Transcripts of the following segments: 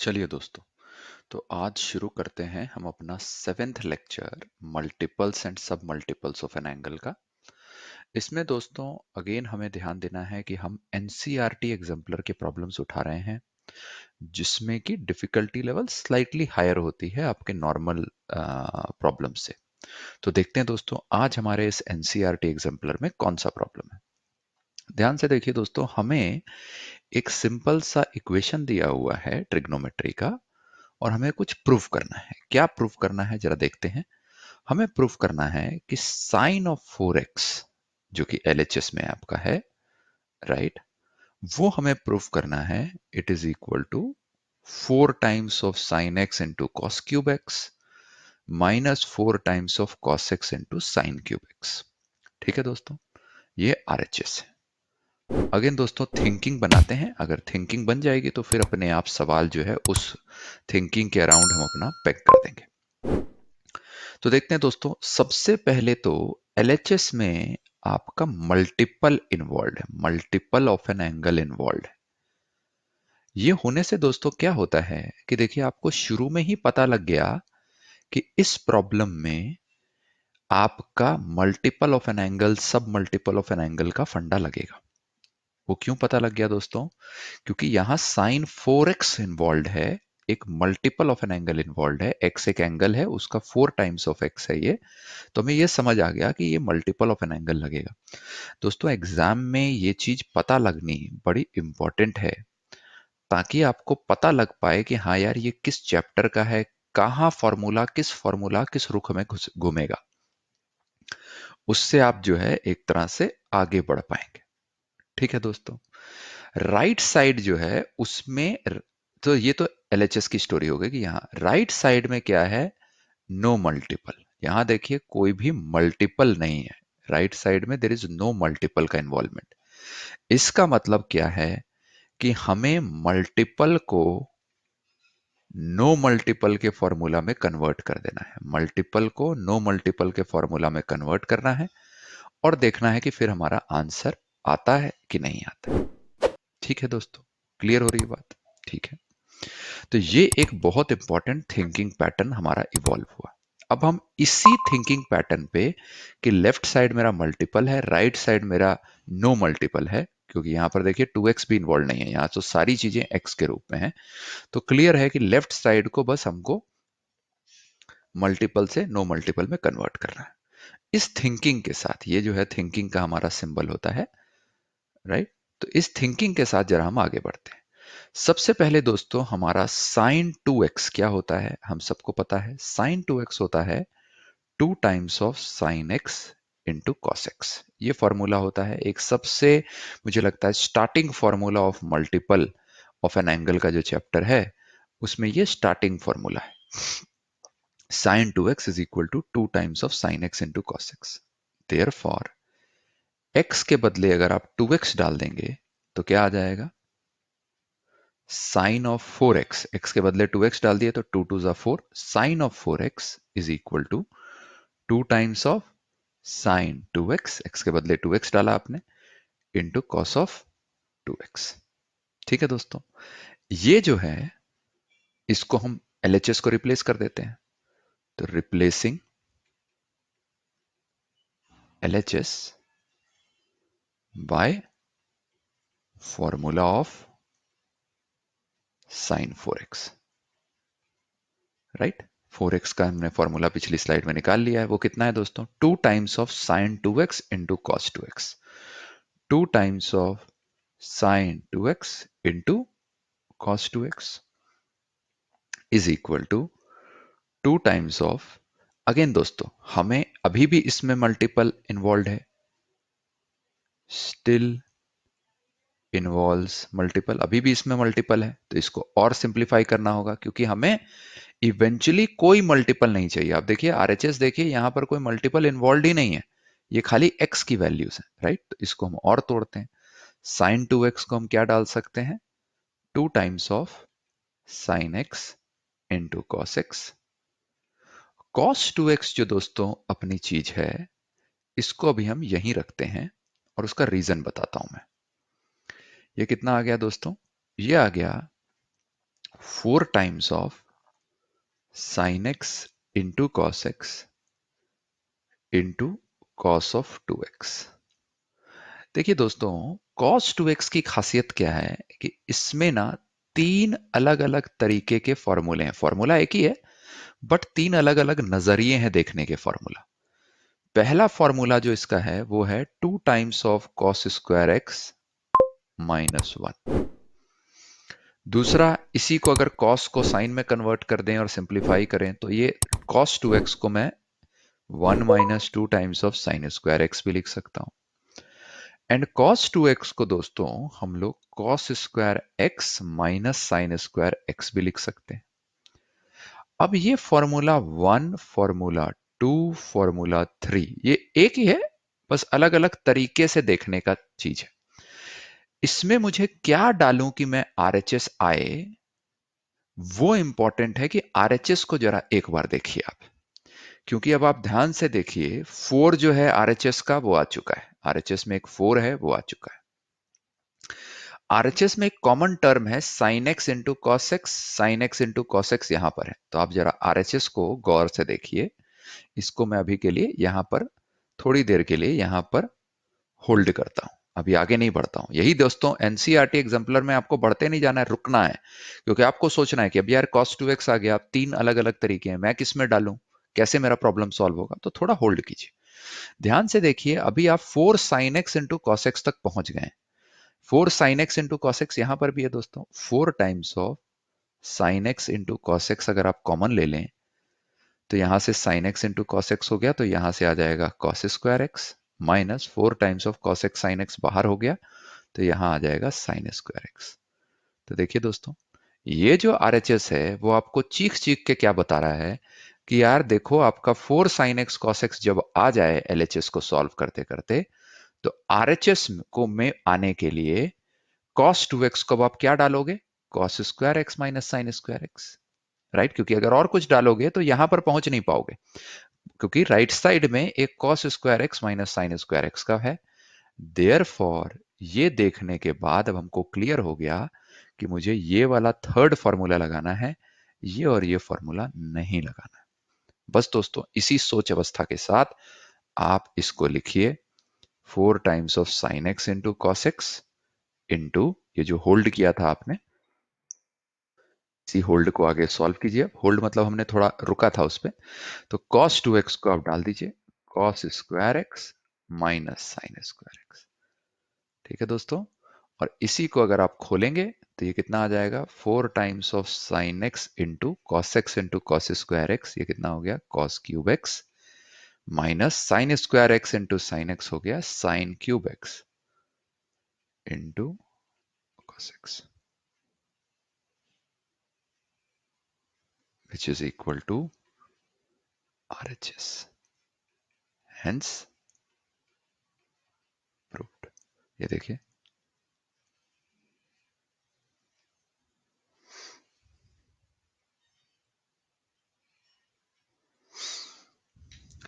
चलिए दोस्तों, तो आज शुरू करते हैं हम अपना 7th लेक्चर मल्टीपल्स एंड सब मल्टीपल्स ऑफ एन एंगल का। इसमें दोस्तों अगेन हमें ध्यान देना है कि हम एनसीईआरटी एग्जाम्पलर के प्रॉब्लम्स उठा रहे हैं जिसमें कि डिफिकल्टी लेवल स्लाइटली हायर होती है आपके नॉर्मल प्रॉब्लम से। तो देखते हैं दोस्तों आज हमारे इस एनसीईआरटी एग्जाम्पलर में कौन सा प्रॉब्लम है। ध्यान से देखिए दोस्तों, हमें एक सिंपल सा इक्वेशन दिया हुआ है ट्रिग्नोमेट्री का और हमें कुछ प्रूफ करना है। क्या प्रूफ करना है जरा देखते हैं। हमें प्रूफ करना है कि साइन ऑफ 4x जो कि LHS में आपका है, राइट, वो हमें प्रूफ करना है it is equal to 4 times of sine x into cos cube x minus 4 times of cos x into sine cube x. ठीक है दोस्तों, ये RHS है। अगेन दोस्तों थिंकिंग बनाते हैं, अगर थिंकिंग बन जाएगी तो फिर अपने आप सवाल जो है उस थिंकिंग के अराउंड हम अपना पैक कर देंगे। तो देखते हैं दोस्तों, सबसे पहले तो LHS में आपका मल्टीपल इन्वॉल्व है, multiple of n angle involve है। ये होने से दोस्तों क्या होता है कि देखिए आपको शुरू में ही पता लग गया कि इस प्रॉब्लम में आपका मल्टीपल ऑफ एन एंगल सब मल्टीपल ऑफ एन एंगल का फंडा लगेगा। वो क्यों पता लग गया दोस्तों? क्योंकि यहां साइन 4x इन्वॉल्व है, एक multiple of n angle involve है, x एक एंगल है उसका 4 टाइम्स ऑफ x है ये। तो हमें ये समझ आ गया कि ये मल्टीपल ऑफ एन एंगल लगेगा। दोस्तों एग्जाम में ये चीज पता लगनी बड़ी इंपॉर्टेंट है ताकि आपको पता लग पाए कि हाँ यार ये किस चैप्टर का है, कहाँ फॉर्मूला किस रुख में घूमेगा। उससे आप जो है एक तरह से आगे बढ़ पाएंगे। ठीक है दोस्तों, राइट साइड जो है उसमें तो ये तो LHS की स्टोरी हो गई कि यहाँ राइट साइड में क्या है, नो मल्टीपल। यहां देखिए कोई भी मल्टीपल नहीं है, राइट साइड में देर इज नो मल्टीपल का इन्वॉल्वमेंट। इसका मतलब क्या है कि हमें मल्टीपल को नो मल्टीपल के फॉर्मूला में कन्वर्ट कर देना है, मल्टीपल को नो मल्टीपल के फॉर्मूला में कन्वर्ट करना है और देखना है कि फिर हमारा आंसर आता है कि नहीं आता है। ठीक है दोस्तों, क्लियर हो रही है बात? ठीक है, तो ये एक बहुत इंपॉर्टेंट थिंकिंग पैटर्न हमारा इवॉल्व हुआ। अब हम इसी थिंकिंग पैटर्न पे कि लेफ्ट साइड मेरा मल्टीपल है, राइट साइड मेरा नो मल्टीपल है, क्योंकि यहां पर देखिए 2x भी इन्वॉल्व नहीं है, यहां तो सारी चीजें x के रूप में है। तो क्लियर है कि लेफ्ट साइड को बस हमको मल्टीपल से नो मल्टीपल में कन्वर्ट करना है। इस थिंकिंग के साथ, ये जो है थिंकिंग का हमारा सिंबल होता है, राइट। तो इस थिंकिंग के साथ जरा हम आगे बढ़ते हैं। सबसे पहले दोस्तों हमारा साइन 2x क्या होता है, हम सबको पता है साइन 2x होता है 2 times of sine x into cos x। ये फॉर्मूला होता है एक सबसे, मुझे लगता है starting formula of multiple of n angle का जो चैप्टर है उसमें ये स्टार्टिंग फॉर्मूला है। Sine 2x is equal to 2 times of sine x into cos x। Therefore x के बदले अगर आप 2x डाल देंगे तो क्या आ जाएगा, साइन ऑफ 4x, x के बदले 2x डाल दिए तो 2 2 जा 4, sine of 4x is equal to 2 times of sine 2x, x के बदले 2x डाला आपने, इंटू कॉस ऑफ 2x। ठीक है दोस्तों, ये जो है इसको हम LHS को रिप्लेस कर देते हैं। तो replacing LHS by formula of sine 4x, right. 4x का हमने फॉर्मूला पिछली स्लाइड में निकाल लिया है, वो कितना है दोस्तों, 2 times of sine 2x into cos 2x, 2 times of sine 2x into cos 2x is equal to 2 times of, again दोस्तों हमें अभी भी इसमें मल्टीपल इन्वॉल्व है, स्टिल इन्वॉल्व्स मल्टीपल, अभी भी इसमें मल्टीपल है, तो इसको और सिंप्लीफाई करना होगा क्योंकि हमें इवेंचुअली कोई मल्टीपल नहीं चाहिए। आप देखिए RHS, देखिए यहां पर कोई मल्टीपल इन्वॉल्व ही नहीं है, ये खाली x की वैल्यूज है, राइट। तो इसको हम और तोड़ते हैं, साइन 2x को हम क्या डाल सकते हैं, 2 times of sine x into cos x। Cos 2x जो दोस्तों अपनी चीज है, इसको अभी हम यहीं रखते हैं और उसका रीजन बताता हूं मैं। ये कितना आ गया दोस्तों? ये आ गया 4 times of sine x into cos x into cos of 2x। देखिए दोस्तों, cos 2x की खासियत क्या है कि इसमें ना तीन अलग अलग तरीके के फॉर्मूले हैं। फॉर्मूला एक ही है, बट तीन अलग अलग नजरिए हैं देखने के फॉर्मूला। पहला फॉर्मूला जो इसका है वो है 2 times of cos square x minus 1। दूसरा, इसी को अगर cos को साइन में कन्वर्ट कर दें और सिंप्लीफाई करें तो ये cos 2x को मैं 1 - 2 times of sine square x भी लिख सकता हूं। एंड cos 2x को दोस्तों हम लोग cos square x minus sine square x भी लिख सकते हैं। अब ये फॉर्मूला 1, फॉर्मूला 2, फॉर्मूला 3 ये एक ही है, बस अलग अलग तरीके से देखने का चीज है। इसमें मुझे क्या डालूं कि मैं आरएचएस आए, वो इंपॉर्टेंट है कि आरएचएस को जरा एक बार देखिए आप। क्योंकि अब आप ध्यान से देखिए, 4 जो है आरएचएस का वो आ चुका है, आरएचएस में एक 4 है वो आ चुका है। आरएचएस में एक कॉमन टर्म है sign x into cos x, sign x into cos x यहां पर है। तो आप जरा आरएचएस को गौर से देखिए। इसको मैं अभी के लिए यहां पर थोड़ी देर के लिए यहां पर होल्ड करता हूं, अभी आगे नहीं बढ़ता हूं। यही दोस्तों एनसीईआरटी एग्जाम्पलर में आपको बढ़ते नहीं जाना है, रुकना है। क्योंकि आपको सोचना है कि अब यार cos 2x आ गया, अब तीन अलग अलग तरीके हैं, मैं किस में डालूं, कैसे मेरा प्रॉब्लम सॉल्व होगा। तो थोड़ा होल्ड कीजिए, ध्यान से देखिए। अभी आप 4 sign x into cos x तक पहुंच गए। 4 sign x into cos x यहां पर भी है दोस्तों। 4 times of sine x into cos x अगर आप कॉमन ले लें तो यहां से sign x into cos x हो गया, तो यहां से आ जाएगा cos square x minus 4 times of cos x sine x बाहर हो गया, तो यहां आ जाएगा साइन स्क्वायर एक्स। तो देखिए दोस्तों, ये जो आरएचएस है वो आपको चीख चीख के क्या बता रहा है कि यार देखो, आपका 4 साइन एक्स कॉस एक्स जब आ जाए एलएचएस को सॉल्व करते करते, तो आरएचएस को में आने के लिए cos 2x को अब आप क्या डालोगे? cos square x minus sine square x, right? क्योंकि अगर और कुछ डालोगे तो यहां पर पहुंच नहीं पाओगे, क्योंकि राइट साइड में एक cos square x minus sine square x का है। देयरफॉर ये देखने के बाद अब हमको क्लियर हो गया कि मुझे ये वाला थर्ड फॉर्मूला लगाना है, ये और ये फॉर्मूला नहीं लगाना है। बस दोस्तों, इसी सोच अवस्था के साथ आप इसको लिखिए, 4 times of sine x into cos x into ये जो होल्ड किया था आपने, इसी होल्ड को आगे सॉल्व कीजिए। होल्ड मतलब हमने थोड़ा रुका था उस पे। तो cos 2x को आप डाल दीजिए, cos square x minus sine square x. ठीक है दोस्तों, और इसी को अगर आप खोलेंगे तो ये कितना आ जाएगा? 4 times of sine x into cos x into cos square x, ये कितना हो गया? Cos cube x minus sine square x into sine x हो गया sign cube x into cos x, which is equal to RHS. Hence proved. ये देखिए,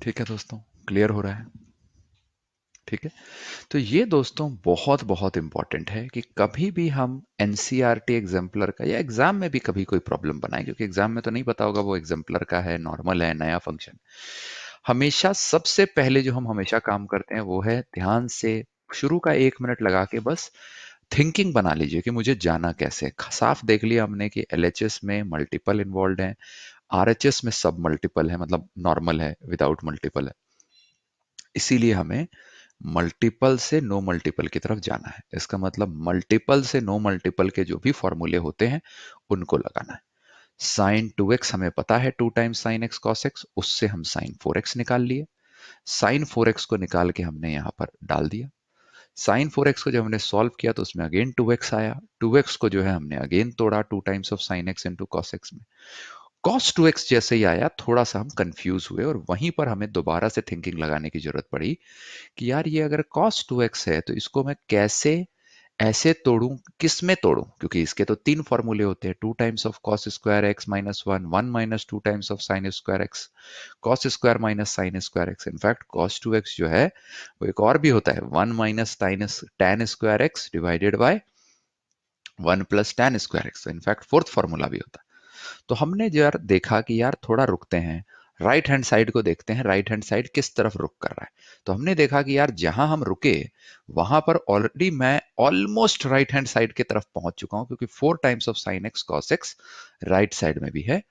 ठीक है दोस्तों, क्लियर हो रहा है? ठीक है, तो ये दोस्तों बहुत बहुत इंपॉर्टेंट है कि कभी भी हम एनसीईआरटी एग्जाम्पलर का या एग्जाम में भी कभी कोई प्रॉब्लम बनाए, क्योंकि एग्जाम में तो नहीं पता होगा वो एग्जाम्पलर का है, नॉर्मल है, नया फंक्शन। हमेशा सबसे पहले जो हम हमेशा काम करते हैं वो है ध्यान से शुरू का 1 मिनट लगा के बस थिंकिंग बना लीजिए कि मुझे जाना कैसे है। साफ देख लिया हमने कि एलएचएस में मल्टीपल इन्वॉल्व है, आरएचएस में सब मल्टीपल है, मतलब नॉर्मल है, विदाउट मल्टीपल है। इसीलिए हमें मल्टीपल से नो मल्टीपल की तरफ जाना है। इसका मतलब मल्टीपल से नो मल्टीपल के जो भी फॉर्मूले होते हैं उनको लगाना है। साइन 2x हमें पता है 2 times sine x cos x, उससे हम साइन 4x निकाल लिए। साइन 4x को निकाल के हमने यहाँ पर डाल दिया। साइन 4x को जब हमने सॉल्व किया तो उसमें अगेन 2x आया। 2x को जो है हमने अगेन तोड़ा 2 times of sine x into cos x में। cos 2x जैसे ही आया थोड़ा सा हम कंफ्यूज हुए और वहीं पर हमें दोबारा से थिंकिंग लगाने की जरूरत पड़ी कि यार ये अगर cos 2x है तो इसको मैं कैसे ऐसे तोड़ूं, किस में तोड़ूं? क्योंकि इसके तो तीन फॉर्मूले होते हैं, 2 times of cos square x minus 1, 1 minus 2 times of sine square x, cos square minus sine square x. In fact cos 2x जो है वो एक और भी होता है, 1 minus tan square x divided by 1 plus tan square x, तो in fact fourth formula भी होता है। तो हमने जो यार देखा कि यार थोड़ा रुकते हैं, राइट हैंड साइड को देखते हैं, राइट हैंड साइड किस तरफ रुक कर रहा है। तो हमने देखा कि यार जहां हम रुके वहां पर ऑलरेडी मैं ऑलमोस्ट राइट हैंड साइड की तरफ पहुंच चुका हूं, क्योंकि 4 times of sine x cos x right side में भी है।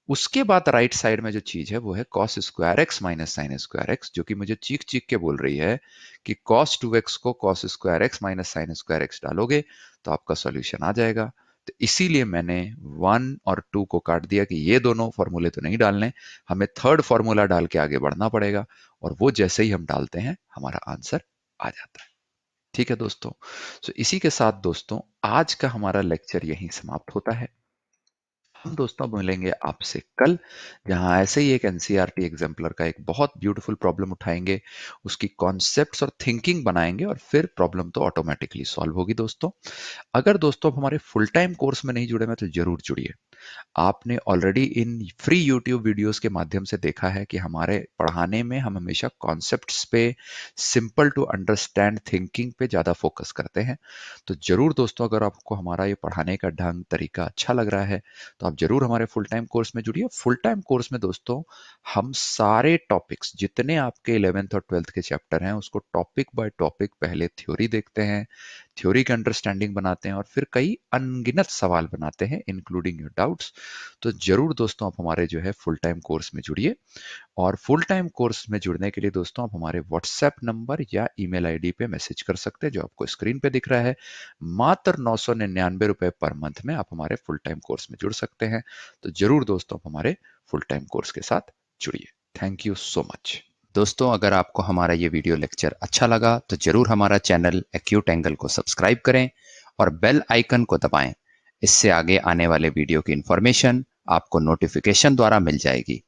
उसके बाद राइट साइड में जो चीज है वो है cos square x minus sine square x, जो कि मुझे चीख चीख के बोल रही है कि कॉस 2x को cos square x minus sine square x डालोगे तो आपका सॉल्यूशन आ जाएगा। तो इसीलिए मैंने 1 और 2 को काट दिया कि ये दोनों फॉर्मूले तो नहीं डालने, हमें थर्ड फॉर्मूला डाल के आगे बढ़ना पड़ेगा, और वो जैसे ही हम डालते हैं हमारा आंसर आ जाता है। ठीक है दोस्तों, तो इसी के साथ दोस्तों आज का हमारा लेक्चर यहीं समाप्त होता है। हम दोस्तों मिलेंगे आपसे कल, जहां ऐसे ही एक एनसीईआरटी एग्जाम्पलर का एक बहुत ब्यूटीफुल प्रॉब्लम उठाएंगे, उसकी कॉन्सेप्ट्स और थिंकिंग बनाएंगे, और फिर प्रॉब्लम तो ऑटोमेटिकली सॉल्व होगी दोस्तों। अगर दोस्तों आप हमारे फुल टाइम कोर्स में नहीं जुड़े हैं तो जरूर जुड़िए। आपने already in free YouTube videos के माध्यम से देखा है कि हमारे पढ़ाने में हम हमेशा कॉन्सेप्ट्स पे, सिंपल टू अंडरस्टैंड थिंकिंग पे ज़्यादा फोकस करते हैं। तो जरूर दोस्तों अगर आपको हमारा ये पढ़ाने का ढंग तरीका अच्छा लग रहा है तो आप जरूर हमारे फुल टाइम कोर्स में जुड़िए। फुल टाइम कोर्स में दोस्तों हम सारे टॉपिक्स जितने आपके 11th और 12th के चैप्टर हैं उसको टॉपिक बाय टॉपिक पहले थ्योरी देखते हैं, थ्योरी की अंडरस्टैंडिंग बनाते हैं, और फिर कई अनगिनत सवाल बनाते हैं इंक्लूडिंग योर डाउट्स। तो जरूर दोस्तों आप हमारे जो है फुल टाइम कोर्स में जुड़िए। और फुल टाइम कोर्स में जुड़ने के लिए दोस्तों आप हमारे व्हाट्सएप नंबर या ईमेल आईडी पे मैसेज कर सकते हैं जो आपको स्क्रीन पे दिख रहा है। मात्र 999 रुपए पर मंथ में आप हमारे फुल टाइम कोर्स में जुड़ सकते हैं। तो जरूर दोस्तों आप हमारे फुल टाइम कोर्स के साथ जुड़िए। Thank you so much. दोस्तों अगर आपको हमारा ये वीडियो लेक्चर अच्छा लगा तो जरूर हमारा चैनल एक्यूट एंगल को सब्सक्राइब करें और बेल आइकन को दबाएं। इससे आगे आने वाले वीडियो की इंफॉर्मेशन आपको नोटिफिकेशन द्वारा मिल जाएगी।